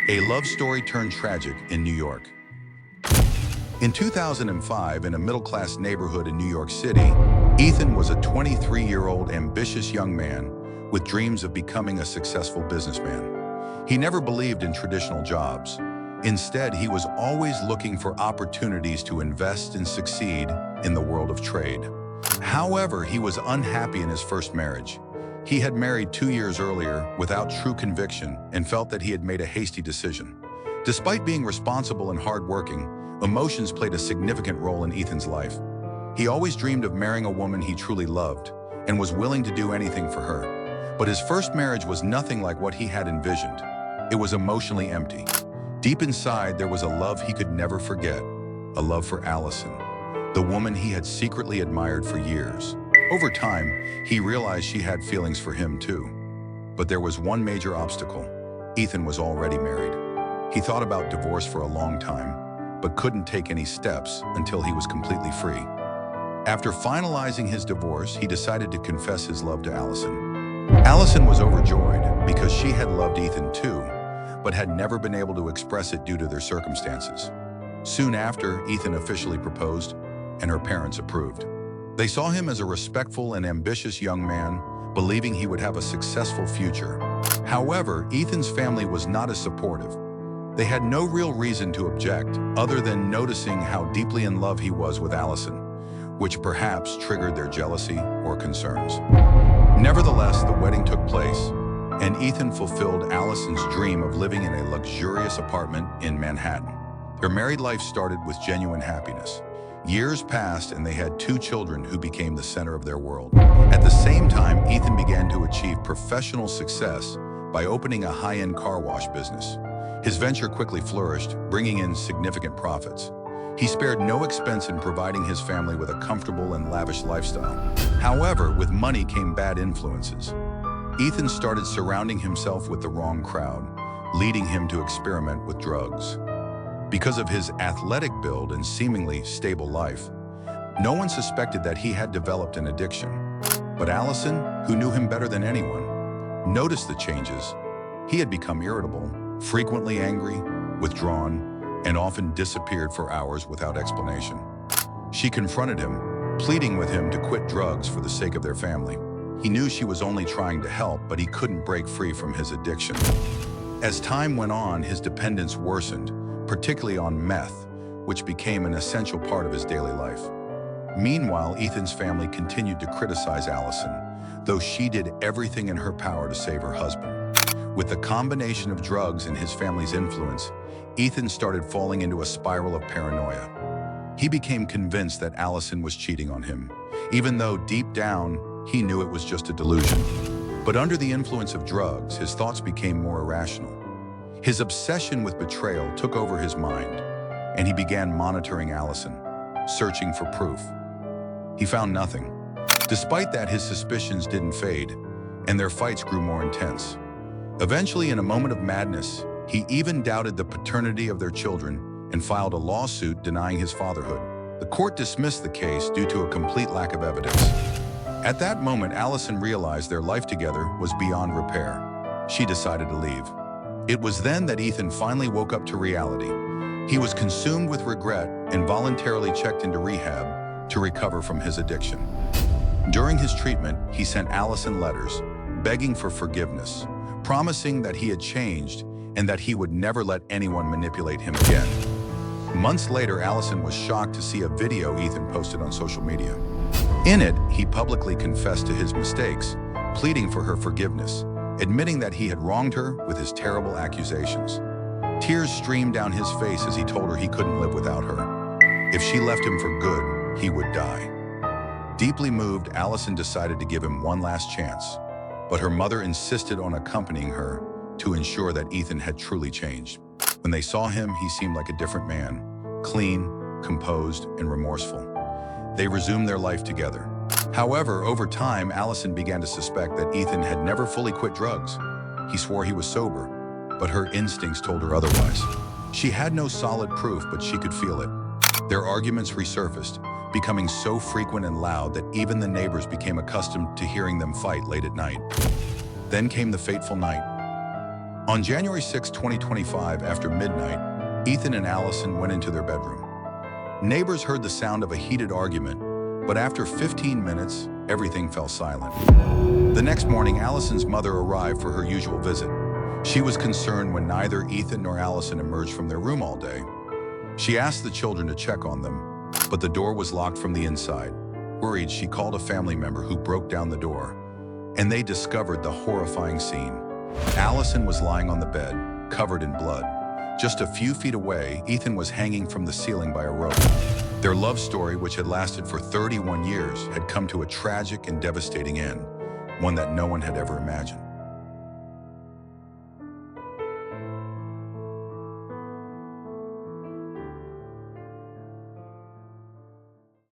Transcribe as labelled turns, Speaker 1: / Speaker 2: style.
Speaker 1: A love story turned tragic in New York. In 2005, in a middle-class neighborhood in New York City, Ethan was a 23-year-old ambitious young man with dreams of becoming a successful businessman. He never believed in traditional jobs. Instead, he was always looking for opportunities to invest and succeed in the world of trade. However, he was unhappy in his first marriage. He had married 2 years earlier without true conviction and felt that he had made a hasty decision. Despite being responsible and hardworking, emotions played a significant role in Ethan's life. He always dreamed of marrying a woman he truly loved and was willing to do anything for her. But his first marriage was nothing like what he had envisioned. It was emotionally empty. Deep inside, there was a love he could never forget, a love for Allison, the woman he had secretly admired for years. Over time, he realized she had feelings for him too. But there was one major obstacle. Ethan was already married. He thought about divorce for a long time, but couldn't take any steps until he was completely free. After finalizing his divorce, he decided to confess his love to Allison. Allison was overjoyed because she had loved Ethan too, but had never been able to express it due to their circumstances. Soon after, Ethan officially proposed, and her parents approved. They saw him as a respectful and ambitious young man, believing he would have a successful future. However, Ethan's family was not as supportive. They had no real reason to object, other than noticing how deeply in love he was with Allison, which perhaps triggered their jealousy or concerns. Nevertheless, the wedding took place, and Ethan fulfilled Allison's dream of living in a luxurious apartment in Manhattan. Their married life started with genuine happiness. Years passed and they had 2 children who became the center of their world. At the same time, Ethan began to achieve professional success by opening a high-end car wash business. His venture quickly flourished, bringing in significant profits. He spared no expense in providing his family with a comfortable and lavish lifestyle. However, with money came bad influences. Ethan started surrounding himself with the wrong crowd, leading him to experiment with drugs. Because of his athletic build and seemingly stable life, no one suspected that he had developed an addiction. But Allison, who knew him better than anyone, noticed the changes. He had become irritable, frequently angry, withdrawn, and often disappeared for hours without explanation. She confronted him, pleading with him to quit drugs for the sake of their family. He knew she was only trying to help, but he couldn't break free from his addiction. As time went on, his dependence worsened, particularly on meth, which became an essential part of his daily life. Meanwhile, Ethan's family continued to criticize Allison, though she did everything in her power to save her husband. With the combination of drugs and his family's influence, Ethan started falling into a spiral of paranoia. He became convinced that Allison was cheating on him, even though deep down, he knew it was just a delusion. But under the influence of drugs, his thoughts became more irrational. His obsession with betrayal took over his mind, and he began monitoring Allison, searching for proof. He found nothing. Despite that, his suspicions didn't fade, and their fights grew more intense. Eventually, in a moment of madness, he even doubted the paternity of their children and filed a lawsuit denying his fatherhood. The court dismissed the case due to a complete lack of evidence. At that moment, Allison realized their life together was beyond repair. She decided to leave. It was then that Ethan finally woke up to reality. He was consumed with regret and voluntarily checked into rehab to recover from his addiction. During his treatment, he sent Allison letters, begging for forgiveness, promising that he had changed and that he would never let anyone manipulate him again. Months later, Allison was shocked to see a video Ethan posted on social media. In it, he publicly confessed to his mistakes, pleading for her forgiveness, admitting that he had wronged her with his terrible accusations. Tears streamed down his face as he told her he couldn't live without her. If she left him for good, he would die. Deeply moved, Allison decided to give him one last chance, but her mother insisted on accompanying her to ensure that Ethan had truly changed. When they saw him, he seemed like a different man, clean, composed, and remorseful. They resumed their life together. However, over time, Allison began to suspect that Ethan had never fully quit drugs. He swore he was sober, but her instincts told her otherwise. She had no solid proof, but she could feel it. Their arguments resurfaced, becoming so frequent and loud that even the neighbors became accustomed to hearing them fight late at night. Then came the fateful night. On January 6, 2025, after midnight, Ethan and Allison went into their bedroom. Neighbors heard the sound of a heated argument, but after 15 minutes, everything fell silent. The next morning, Allison's mother arrived for her usual visit. She was concerned when neither Ethan nor Allison emerged from their room all day. She asked the children to check on them, but the door was locked from the inside. Worried, she called a family member who broke down the door, and they discovered the horrifying scene. Allison was lying on the bed, covered in blood. Just a few feet away, Ethan was hanging from the ceiling by a rope. Their love story, which had lasted for 31 years, had come to a tragic and devastating end, one that no one had ever imagined.